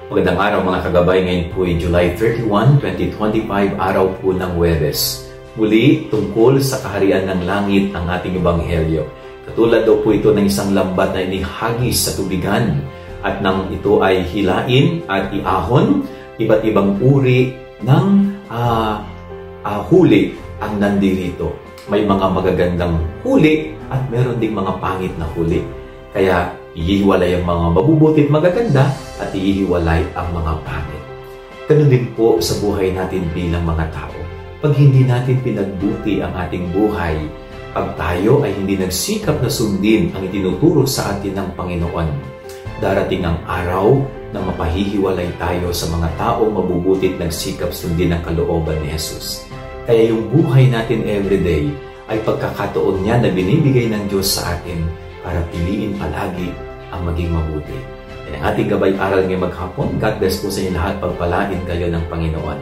Magandang araw mga kagabay, ngayon po ay July 31, 2025, araw po ng Huwebes. Muli, tungkol sa kaharian ng langit ang ating ebanghelyo. Katulad daw po ito ng isang lambat na inihagis sa tubigan at nang ito ay hilain at iahon, iba't ibang uri ng huli ang nandirito. May mga magagandang huli at meron ding mga pangit na huli. Kaya ihiwalay ang mga mabubuti at magaganda at ihiwalay ang mga pangit. Ganun din po sa buhay natin bilang mga tao. Pag hindi natin pinagbuti ang ating buhay, pag tayo ay hindi nagsikap na sundin ang itinuturo sa atin ng Panginoon, darating ang araw na mapahihiwalay tayo sa mga taong mabubuti at nagsikap sundin ang kalooban ni Jesus. Kaya yung buhay natin everyday ay pagkakataon niya na binibigay ng Diyos sa atin para piliin palagi ang maging mabuti. Yan ang ating gabay aral ngayong maghapon. God bless po sa inyo lahat. Pagpalain kayo ng Panginoon.